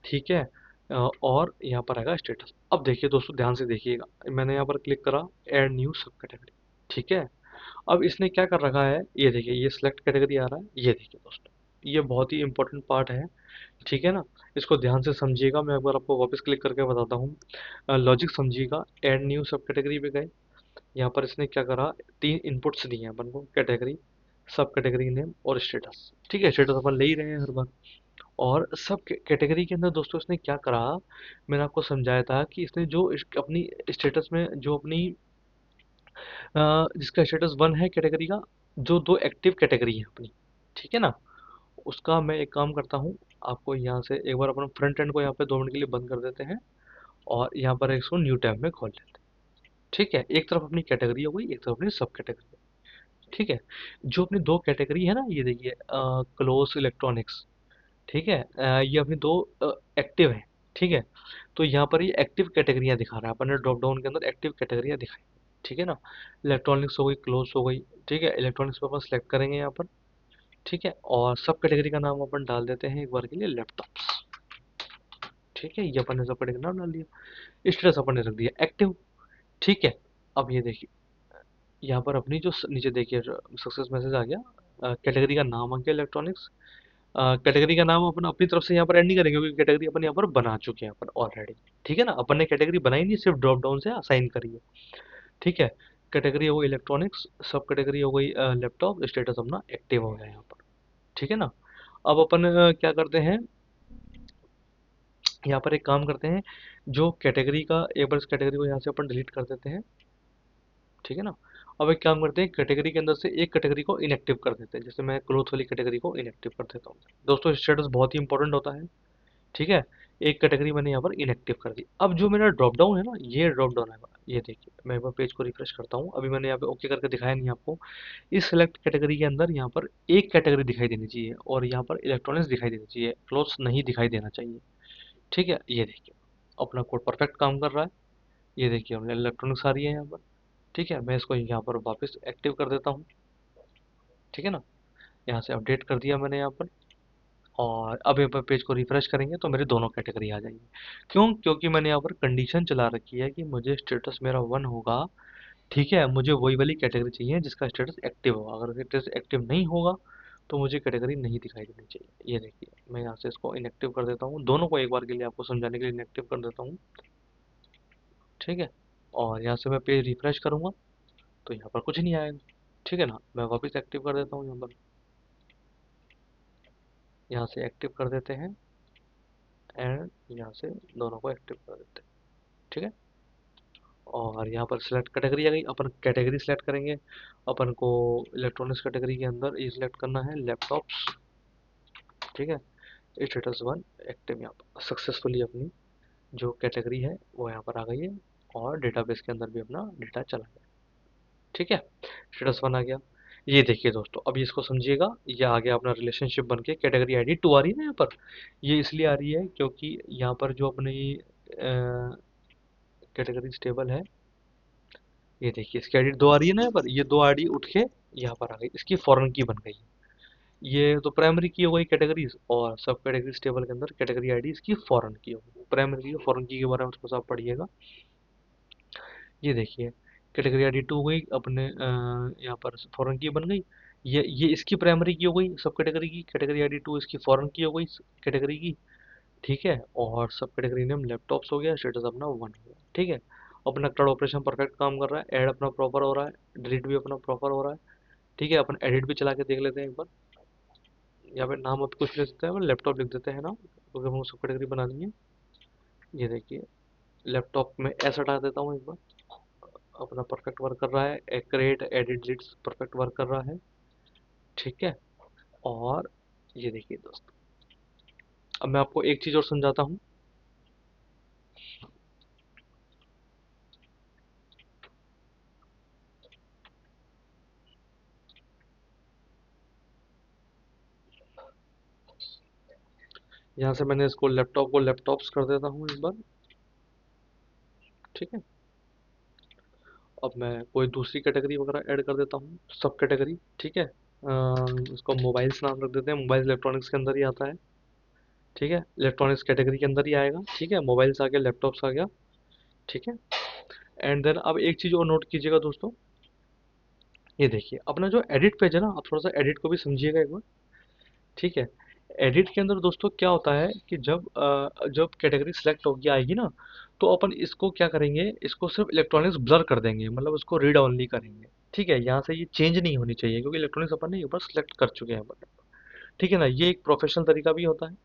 ठीक है, और यहाँ पर आएगा स्टेटस। अब देखिए दोस्तों, ध्यान से देखिएगा, मैंने यहाँ पर क्लिक करा ऐड न्यू सब कैटेगरी। ठीक है, अब इसने क्या कर रखा है, ये देखिए ये सिलेक्ट कैटेगरी आ रहा है, ये देखिए दोस्तों, ये बहुत ही इंपॉर्टेंट पार्ट है। ठीक है ना, इसको ध्यान से समझिएगा, मैं एक बार आपको वापस क्लिक करके बताता हूँ। लॉजिक समझिएगा, ऐड न्यू सब कैटेगरी पे गए, यहाँ पर इसने क्या करा, 3 इनपुट्स दिए हैं अपन को, कैटेगरी, सब कैटेगरी नेम और स्टेटस। ठीक है, स्टेटस अपन ले ही रहे हैं हर बार। और सब कैटेगरी के अंदर दोस्तों इसने क्या करा, मैंने आपको समझाया था कि इसने जो अपनी स्टेटस में जो अपनी जिसका स्टेटस वन है कैटेगरी का, जो 2 एक्टिव कैटेगरी है अपनी, ठीक है ना, उसका मैं एक काम करता हूँ, आपको यहाँ से एक बार अपना फ्रंट एंड को यहाँ पे 2 मिनट के लिए बंद कर देते हैं और यहाँ पर इसको न्यू टैब में खोल लेते हैं। ठीक है, एक तरफ अपनी कैटेगरी हो गई, एक तरफ अपनी सब कैटेगरी। ठीक है, जो अपनी दो कैटेगरी है ना, ये देखिए क्लोज इलेक्ट्रॉनिक्स। ठीक है, ये अपनी दो एक्टिव है। ठीक है, तो यहाँ पर ये एक्टिव कैटेगरियाँ दिखा रहा है, अपन ने ड्रॉप डाउन के अंदर एक्टिव कैटेगरियाँ दिखाई। ठीक है ना, इलेक्ट्रॉनिक्स हो गई, क्लोज हो गई। ठीक है, इलेक्ट्रॉनिक्स पे अपन सेलेक्ट करेंगे यहाँ पर। ठीक है, और सब कैटेगरी का नाम अपन डाल देते हैं एक बार के लिए लैपटॉप्स। ठीक है, ये अपन ने सब कैटेगरी नाम डाल दिया, स्टेटस अपन ने रख दिया एक्टिव। ठीक है, अब ये देखिए यहाँ पर अपनी जो नीचे देखिए सक्सेस मैसेज आ गया, कैटेगरी का नाम आ गया इलेक्ट्रॉनिक्स। कैटेगरी का नाम अपन अपनी तरफ से यहाँ पर ऐड नहीं करेंगे क्योंकि कैटेगरी अपन यहाँ पर बना चुके हैं अपन ऑलरेडी। ठीक है ना, अपन ने कैटेगरी बनाई नहीं, सिर्फ ड्रॉप डाउन से असाइन करी है। ठीक है, कैटेगरी हो गई इलेक्ट्रॉनिक्स, सब कैटेगरी हो गई लैपटॉप, स्टेटस अपना एक्टिव हो गया यहाँ पर। ठीक है ना, अब अपन क्या करते हैं, यहाँ पर एक काम करते हैं, जो कैटेगरी का एक बार इस कैटेगरी को यहाँ से अपन डिलीट कर देते हैं। ठीक है ना, अब एक काम करते हैं, कैटेगरी के अंदर से एक कैटेगरी को इनएक्टिव कर देते हैं, जैसे मैं क्लोथ वाली कैटेगरी को इनएक्टिव कर देता हूँ। दोस्तों स्टेटस बहुत ही इंपॉर्टेंट होता है। ठीक है, एक कैटेगरी मैंने यहाँ पर इनएक्टिव कर दी। अब जो मेरा ड्रॉप डाउन है ना, ये ड्रॉप डाउन है, ये देखिए मैं एक बार पेज को रिफ्रेश करता हूँ, अभी मैंने यहाँ पे ओके करके दिखाया नहीं आपको। इस सेलेक्ट कैटेगरी के अंदर यहाँ पर एक कैटेगरी दिखाई देनी चाहिए और यहाँ पर इलेक्ट्रॉनिक्स दिखाई देनी चाहिए, क्लोथ्स नहीं दिखाई देना चाहिए। ठीक है, ये देखिए अपना कोड परफेक्ट काम कर रहा है। ये देखिए हमने इलेक्ट्रॉनिक्स आ रही है यहाँ पर। ठीक है, मैं इसको यहाँ पर वापस एक्टिव कर देता हूँ। ठीक है ना, यहाँ से अपडेट कर दिया मैंने यहाँ पर, और अब एक बार पेज को रिफ्रेश करेंगे तो मेरे दोनों कैटेगरी आ जाएंगी। क्यों? क्योंकि मैंने यहाँ पर कंडीशन चला रखी है कि मुझे स्टेटस मेरा 1 होगा। ठीक है, मुझे वही वाली कैटेगरी चाहिए जिसका स्टेटस एक्टिव होगा, अगर स्टेटस एक्टिव नहीं होगा तो मुझे कैटेगरी नहीं दिखाई देनी चाहिए। ये देखिए मैं यहाँ से इसको इनएक्टिव कर देता हूँ, दोनों को एक बार के लिए आपको समझाने के लिए इनएक्टिव कर देता हूँ। ठीक है, और यहाँ से मैं पेज रिफ्रेश करूँगा तो यहाँ पर कुछ नहीं आएगा। ठीक है ना, मैं वापस एक्टिव कर देता हूँ यहाँ पर, यहाँ से एक्टिव कर देते हैं एंड यहाँ से दोनों को एक्टिव कर देते हैं। ठीक है, और यहाँ पर सिलेक्ट कैटेगरी आ गई, अपन कैटेगरी सिलेक्ट करेंगे। अपन को इलेक्ट्रॉनिक्स कैटेगरी के अंदर ये सिलेक्ट करना है लैपटॉप्स। ठीक है, स्टेटस 1 एक्टिव, यहाँ पर सक्सेसफुली अपनी जो कैटेगरी है वो यहाँ पर आ गई है और डेटाबेस के अंदर भी अपना डेटा चला गया। ठीक है, स्टेटस 1 आ गया। ये देखिए दोस्तों, अभी इसको समझिएगा, ये आ गया अपना रिलेशनशिप बन के, कैटेगरी आईडी 2 आ रही है ना यहाँ पर। ये इसलिए आ रही है क्योंकि यहाँ पर जो अपनी कैटेगरी टेबल है, ये देखिए इसकी आईडी 2 आ रही है ना यहाँ पर, ये 2 आईडी उठ के यहाँ पर आ गई, इसकी फॉरेन की बन गई। ये तो प्राइमरी की हो गई कैटेगरीज, और सब कैटेगरीज टेबल के अंदर कैटेगरी आईडी इसकी फॉरेन की हो गई। प्राइमरी की फॉरेन की के बारे में थोड़ा सा आप पढ़िएगा। ये देखिए कैटेगरी आईडी 2 हो गई अपने यहाँ पर फॉरेन की बन गई। ये इसकी प्राइमरी की हो गई सब कैटेगरी की, कैटेगरी आईडी 2 इसकी फॉरेन की हो गई कैटेगरी की। ठीक है, और सब कैटेगरी नेम लैपटॉप्स हो गया, स्टेटस अपना 1 हो गया। ठीक है, अपना क्लाउड ऑपरेशन परफेक्ट काम कर रहा है, ऐड अपना प्रॉपर हो रहा है, डिलीट भी अपना प्रॉपर हो रहा है। ठीक है, अपन एडिट भी चला के देख लेते हैं एक बार। यहाँ पे नाम अब कुछ लिख देते हैं, लैपटॉप लिख देते हैं नाम, क्योंकि हम सब कैटेगरी बना ली है। ये देखिए लैपटॉप में ऐसा हटा देता हूँ एक बार, अपना परफेक्ट वर्क कर रहा है, create edit delete perfect work कर रहा है। ठीक है, और ये देखिए दोस्तों, अब मैं आपको एक चीज़ और समझाता हूँ। यहाँ से मैंने इसको लैपटॉप को लैपटॉप्स कर देता हूँ एक बार। ठीक है, अब मैं कोई दूसरी कैटेगरी वगैरह ऐड कर देता हूँ, सब कैटेगरी। ठीक है, इसको मोबाइल्स नाम रख देते हैं, मोबाइल इलेक्ट्रॉनिक्स के अंदर ही आता है। ठीक है, इलेक्ट्रॉनिक्स कैटेगरी के अंदर ही आएगा। ठीक है, मोबाइल्स आ गया, लैपटॉप्स आ गया। ठीक है, एंड देन अब एक चीज़ और नोट कीजिएगा दोस्तों, ये देखिए अपना जो एडिट पेज है ना, आप थोड़ा सा एडिट को भी समझिएगा एक बार। ठीक है, एडिट के अंदर दोस्तों क्या होता है कि जब कैटेगरी सिलेक्ट होगी आएगी ना, तो अपन इसको क्या करेंगे, इसको सिर्फ इलेक्ट्रॉनिक्स ब्लर कर देंगे, मतलब उसको रीड ऑनली करेंगे। ठीक है, यहाँ से ये चेंज नहीं होनी चाहिए क्योंकि इलेक्ट्रॉनिक्स अपन ने एक बार सिलेक्ट कर चुके हैं अपन। ठीक है ना, ये एक प्रोफेशनल तरीका भी होता है,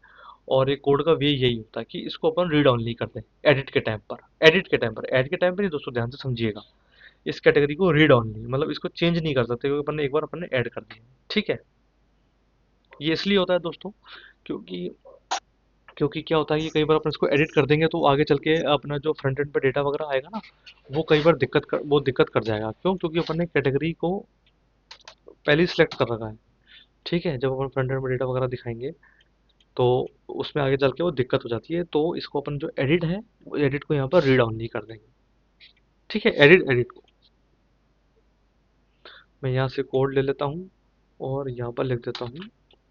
और एक कोड का वे यही होता है कि इसको अपन रीड ऑनली कर दें एडिट के टाइम पर। एडिट के टाइम पर नहीं दोस्तों, ध्यान से समझिएगा, इस कैटेगरी को रीड ऑनली, मतलब इसको चेंज नहीं कर सकते क्योंकि अपन ने एक बार अपन ने ऐड कर दिया। ठीक है, ये इसलिए होता है दोस्तों, क्योंकि क्योंकि क्या होता है कि कई बार अपन इसको एडिट कर देंगे तो आगे चल के अपना जो फ्रंट एंड पे डेटा वगैरह आएगा ना, वो दिक्कत कर जाएगा। क्यों? क्योंकि अपन ने कैटेगरी को पहले ही सिलेक्ट कर रखा है। ठीक है, जब अपन फ्रंट एंड पे डेटा वगैरह दिखाएंगे तो उसमें आगे चल के वो दिक्कत हो जाती है। तो इसको अपन जो एडिट है, वो एडिट को यहाँ पर रीड ऑनली कर देंगे। ठीक है, एडिट एडिट को मैं यहाँ से कोड ले लेता हूँ और यहाँ पर लिख देता हूँ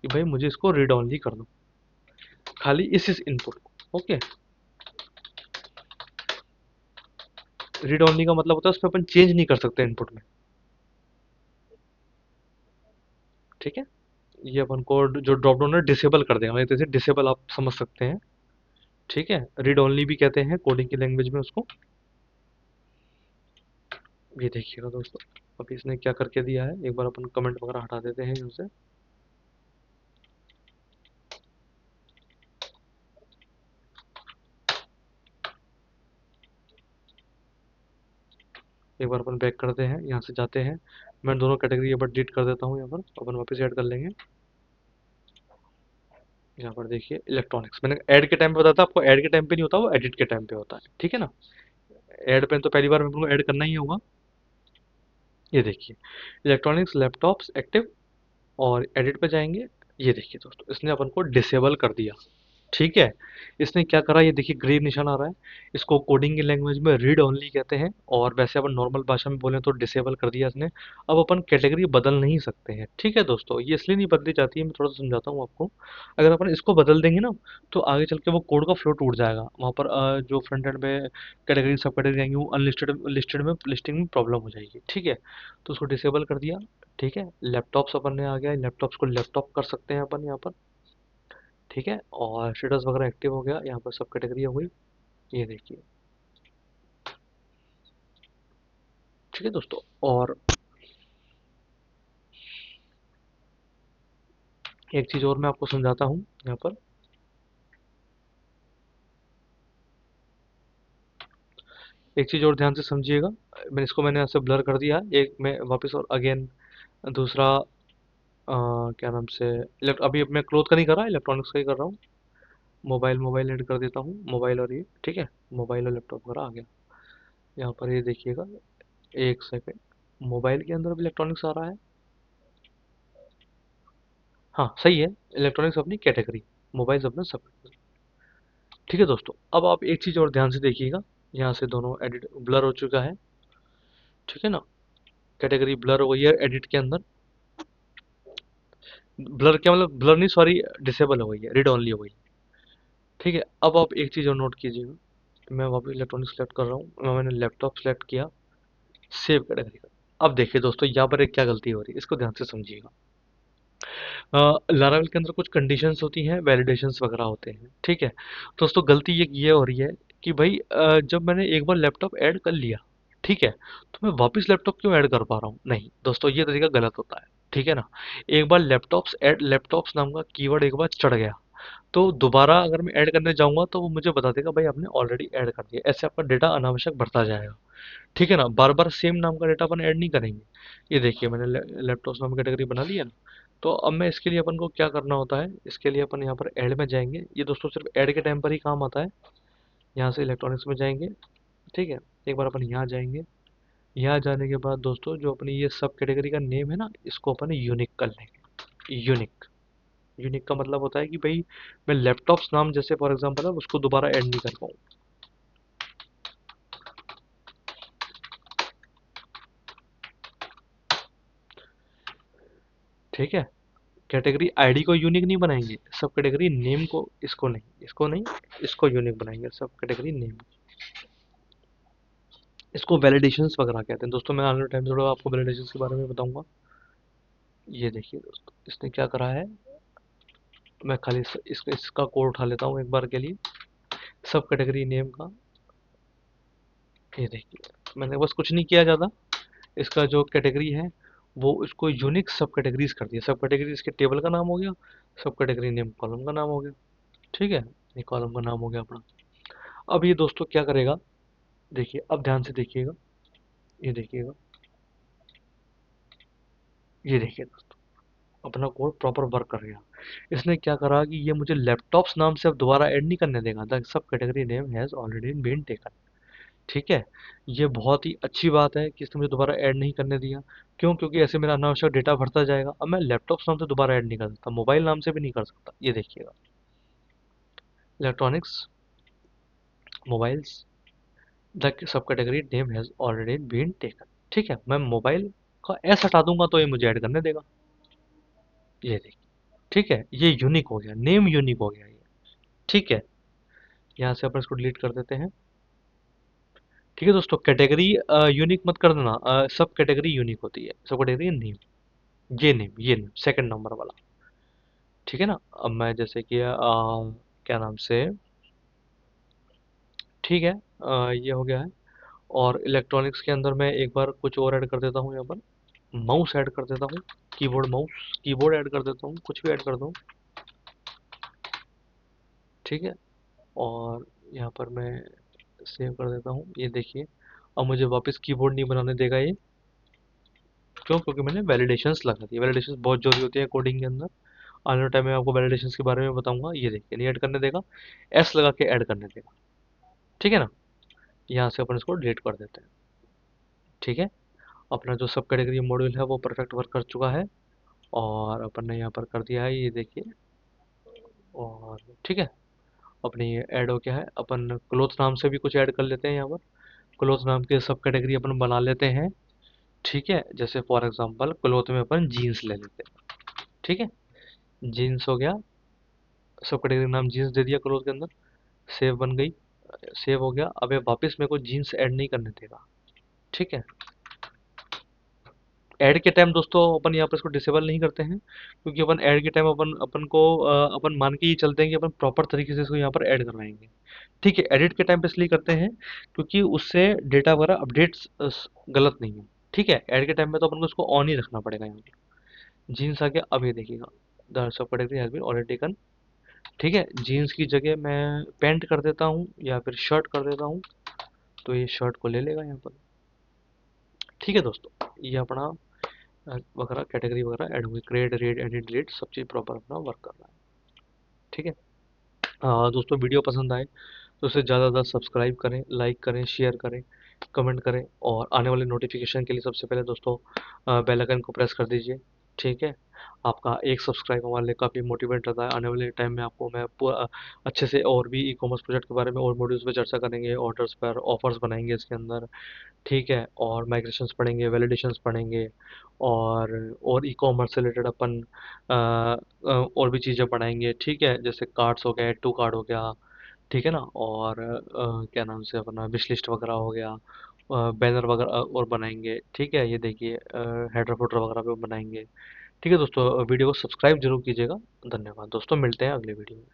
कि भाई मुझे इसको रीड ऑनली कर दो, खाली इस इनपुट को। ओके, रीड ओनली का मतलब होता है उसमें अपन चेंज नहीं कर सकते इनपुट में। ठीक है, ये अपन को जो ड्रॉप डाउन है डिसेबल कर देगा, मतलब जैसे डिसेबल आप समझ सकते हैं। ठीक है, रीड ओनली भी कहते हैं कोडिंग की लैंग्वेज में उसको। ये देखिएगा दोस्तों, अभी इसने क्या करके दिया है, एक बार अपन कमेंट वगैरह हटा देते हैं यहाँ से। एक बार अपन बैक करते हैं, यहाँ से जाते हैं। मैं दोनों कैटेगरी एक बार डिलीट कर देता हूँ, यहाँ पर अपन वापस ऐड कर लेंगे। यहाँ पर देखिए इलेक्ट्रॉनिक्स, मैंने ऐड के टाइम पे बताया था आपको, ऐड के टाइम पे नहीं होता, वो एडिट के टाइम पे होता है। ठीक है ना, ऐड पे तो पहली बार में अपन को ऐड करना ही होगा। ये देखिए इलेक्ट्रॉनिक्स लैपटॉप्स एक्टिव, और एडिट पे जाएंगे। ये देखिए दोस्तों, इसने अपन को डिसेबल कर दिया। ठीक है, इसने क्या करा, ये देखिए ग्रे निशान आ रहा है, इसको कोडिंग की लैंग्वेज में रीड ओनली कहते हैं, और वैसे अपन नॉर्मल भाषा में बोले तो डिसेबल कर दिया इसने। अब अपन कैटेगरी बदल नहीं सकते हैं। ठीक है दोस्तों, ये इसलिए नहीं बदली जाती है, मैं थोड़ा सा समझाता हूँ आपको। अगर अपन इसको बदल देंगे ना, तो आगे चल के वो कोड का फ्लो टूट जाएगा, वहाँ पर जो फ्रंट एंड में कैटेगरी सब कैटेगरी आएंगी वो अनलिस्टेड लिस्टेड में लिस्टिंग में प्रॉब्लम हो जाएगी। ठीक है, तो उसको डिसेबल कर दिया। ठीक है, लैपटॉप्स अपन ने आ गया, लैपटॉप्स को लैपटॉप कर सकते हैं अपन यहाँ पर। ठीक है, और स्टेटस वगैरह एक्टिव हो गया, यहाँ पर सब कैटेगरी हो गई। ये देखिए। ठीक है दोस्तों, और एक चीज़ और मैं आपको समझाता हूँ यहाँ पर। एक चीज़ और ध्यान से समझिएगा, मैंने यहाँ से ब्लर कर दिया, एक मैं वापस और अगेन दूसरा क्या नाम से अभी मैं क्लोथ का नहीं कर रहा, इलेक्ट्रॉनिक्स का ही कर रहा हूँ। मोबाइल मोबाइल ऐड कर देता हूँ, मोबाइल और ये। ठीक है, मोबाइल और लैपटॉप वगैरह आ गया। यहाँ पर ये देखिएगा, एक सेकेंड, मोबाइल के अंदर भी इलेक्ट्रॉनिक्स आ रहा है। हाँ सही है, इलेक्ट्रॉनिक्स अपनी कैटेगरी, मोबाइल्स अपना सब। ठीक है दोस्तों, अब आप एक चीज़ और ध्यान से देखिएगा, यहाँ से दोनों एडिट ब्लर हो चुका है। ठीक है ना, कैटेगरी ब्लर हो गई है एडिट के अंदर। ब्लर क्या मतलब, ब्लर नहीं सॉरी, डिसेबल हो गई है, रीड ओनली हो गई। ठीक है, अब आप एक चीज़ और नोट कीजिएगा, मैं वापस इलेक्ट्रॉनिक सेलेक्ट कर रहा हूँ, मैंने लैपटॉप सेलेक्ट किया, सेव कैटेगरी का। अब देखिए दोस्तों, यहाँ पर एक क्या गलती हो रही है, इसको ध्यान से समझिएगा। लारावेल के अंदर कुछ कंडीशंस होती हैं, वैलिडेशंस वगैरह होते हैं। ठीक है दोस्तों, गलती ये हो रही है कि भाई जब मैंने एक बार लैपटॉप ऐड कर लिया, ठीक है, तो मैं वापस लैपटॉप क्यों ऐड कर पा रहा हूँ? नहीं दोस्तों, ये तरीका गलत होता है। ठीक है ना, एक बार लैपटॉप्स नाम का कीवर्ड एक बार चढ़ गया, तो दोबारा अगर मैं ऐड करने जाऊंगा तो वो मुझे बता देगा भाई आपने ऑलरेडी ऐड कर दिया। ऐसे आपका डेटा अनावश्यक बढ़ता जाएगा। ठीक है ना, बार बार सेम नाम का डेटा अपन ऐड नहीं करेंगे। ये देखिए मैंने लैपटॉप्स नाम की कैटेगरी बना ली है ना। तो अब मैं इसके लिए अपन को क्या करना होता है, इसके लिए अपन यहाँ पर ऐड में जाएंगे, ये दोस्तों सिर्फ ऐड के टाइम पर ही काम आता है। यहाँ से इलेक्ट्रॉनिक्स में जाएंगे। ठीक है, एक बार अपन यहाँ जाएंगे, यहाँ जाने के बाद दोस्तों जो अपनी ये सब कैटेगरी का नेम है ना, इसको अपन यूनिक कर लेंगे। यूनिक, यूनिक का मतलब होता है कि भाई मैं लैपटॉप्स नाम जैसे फॉर एग्जांपल है उसको दोबारा ऐड नहीं कर पाऊँ। ठीक है, कैटेगरी आईडी को यूनिक नहीं बनाएंगे, सब कैटेगरी नेम को, इसको नहीं, इसको यूनिक बनाएंगे, सब कैटेगरी नेम। इसको वैलिडेशंस वगैरह कहते हैं दोस्तों, मैं आने वाले टाइम में थोड़ा आपको वैलिडेशंस के बारे में बताऊंगा। ये देखिए दोस्तों, इसने क्या करा है, मैं खाली इसका कोड उठा लेता हूँ एक बार के लिए, सब कैटेगरी नेम का। ये देखिए, मैंने बस कुछ नहीं किया ज़्यादा, इसका जो कैटेगरी है वो इसको यूनिक सब कैटेगरीज कर दिया। सब कैटेगरी इसके टेबल का नाम हो गया, सब कैटेगरी नेम कॉलम का नाम हो गया। ठीक है, ये कॉलम का नाम हो गया अपना। अब ये दोस्तों क्या करेगा, देखिए अब ध्यान से देखिएगा, ये देखिएगा, ये देखिए दोस्तों, अपना कोड प्रॉपर वर्क कर गया। इसने क्या करा कि ये मुझे लैपटॉप्स नाम से अब दोबारा ऐड नहीं करने देगा। The sub category name has already been taken. ठीक है, ये बहुत ही अच्छी बात है कि इसने मुझे दोबारा ऐड नहीं करने दिया। क्यों? क्योंकि ऐसे मेरा अनावश्यक डेटा भरता जाएगा। अब मैं लैपटॉप्स नाम से दोबारा ऐड नहीं कर सकता, मोबाइल नाम से भी नहीं कर सकता। ये देखिएगा, electronics, mobiles, the sub category name has already been taken. ठीक है, मैं मोबाइल का एस हटा दूंगा तो ये मुझे ऐड करने देगा। ये देखिए, ठीक है, ये यूनिक हो गया, नेम यूनिक हो गया ये। ठीक है, यहाँ से अपन इसको डिलीट कर देते हैं। ठीक है दोस्तों, कैटेगरी यूनिक मत कर देना, सब कैटेगरी यूनिक होती है। सब कैटेगरी नेम, ये नेम सेकंड नंबर वाला। ठीक है ना। अब मैं जैसे कि क्या नाम से, ठीक है, ये हो गया है। और इलेक्ट्रॉनिक्स के अंदर मैं एक बार कुछ और ऐड कर देता हूँ यहाँ पर। माउस ऐड कर देता हूँ, कीबोर्ड माउस, कीबोर्ड ऐड कर देता हूँ, कुछ भी ऐड कर दूँ। ठीक है, और यहाँ पर मैं सेव कर देता हूँ। ये देखिए, अब मुझे वापस कीबोर्ड नहीं बनाने देगा ये। क्यों? क्योंकि मैंने वैलिडेशंस लगा दी। वैलिडेशंस बहुत जरूरी होती है कोडिंग के अंदर। आने वाले टाइम में आपको वैलिडेशंस के बारे में बताऊंगा। ये देखिए, नहीं ऐड करने देगा, एस लगा के ऐड करने देगा। ठीक है ना। यहाँ से अपन इसको डिलीट कर देते हैं। ठीक है, अपना जो सब कैटेगरी मॉड्यूल है वो परफेक्ट वर्क कर चुका है, और अपन ने यहाँ पर कर दिया है, ये देखिए। और ठीक है, अपने ये ऐड हो गया है। अपन क्लोथ नाम से भी कुछ ऐड कर लेते हैं यहाँ पर। क्लोथ नाम के सब कैटेगरी अपन बना लेते हैं। ठीक है, जैसे फॉर एग्जांपल क्लोथ में अपन जीन्स ले लेते हैं। ठीक है, जीन्स हो गया, सब कैटेगरी नाम जीन्स दे दिया क्लोथ के अंदर। सेव बन गई, सेव हो गया। अब ये वापस मेरे को जीन्स ऐड नहीं करने देगा। ठीक है, ऐड के टाइम दोस्तों अपन यहाँ पर इसको डिसेबल नहीं करते हैं, क्योंकि अपन ऐड के टाइम अपन अपन को अपन मान के ही चलते हैं कि अपन प्रॉपर तरीके से इसको यहाँ पर ऐड करवाएंगे। ठीक है, एडिट के टाइम पे इसलिए करते हैं क्योंकि उससे डेटा वगैरह अपडेट्स गलत नहीं है। ठीक है, ऐड के टाइम पे तो अपन को इसको ऑन ही रखना पड़ेगा यहाँ पर। जीन्स आ गया, अब ये देखिएगा, the sub category has been already taken. ठीक है, जीन्स की जगह मैं पैंट कर देता हूँ या फिर शर्ट कर देता हूँ, तो ये शर्ट को ले लेगा यहाँ पर। ठीक है दोस्तों, ये अपना वगैरह कैटेगरी वगैरह ऐड हुई, क्रिएट, रीड, एडिट, डिलीट, सब चीज़ प्रॉपर अपना वर्क कर रहा है। ठीक है, दोस्तों वीडियो पसंद आए तो उसे ज़्यादा से ज़्यादा सब्सक्राइब करें, लाइक करें, शेयर करें, कमेंट करें, और आने वाले नोटिफिकेशन के लिए सबसे पहले दोस्तों बेल आइकन को प्रेस कर दीजिए। ठीक है, आपका एक सब्सक्राइब हमारे लिए काफ़ी मोटिवेट रहता है। आने वाले टाइम में आपको मैं पूरा अच्छे से और भी ई कॉमर्स प्रोजेक्ट के बारे में और मॉड्यूल्स पे चर्चा करेंगे, ऑर्डर्स पर ऑफर्स बनाएंगे इसके अंदर। ठीक है, और माइग्रेशंस पढ़ेंगे, वैलिडेशंस पढ़ेंगे, और ई कॉमर्स से रिलेटेड अपन और भी चीज़ें पढ़ाएंगे। ठीक है, जैसे कार्ड्स हो गए, टू कार्ड हो गया। ठीक है ना, और क्या नाम से अपना विश लिस्ट वगैरह हो गया, बैनर वगैरह और बनाएंगे। ठीक है, ये देखिए, हेडर फुटर वगैरह पे बनाएंगे। ठीक है दोस्तों, वीडियो को सब्सक्राइब जरूर कीजिएगा। धन्यवाद दोस्तों, मिलते हैं अगले वीडियो में।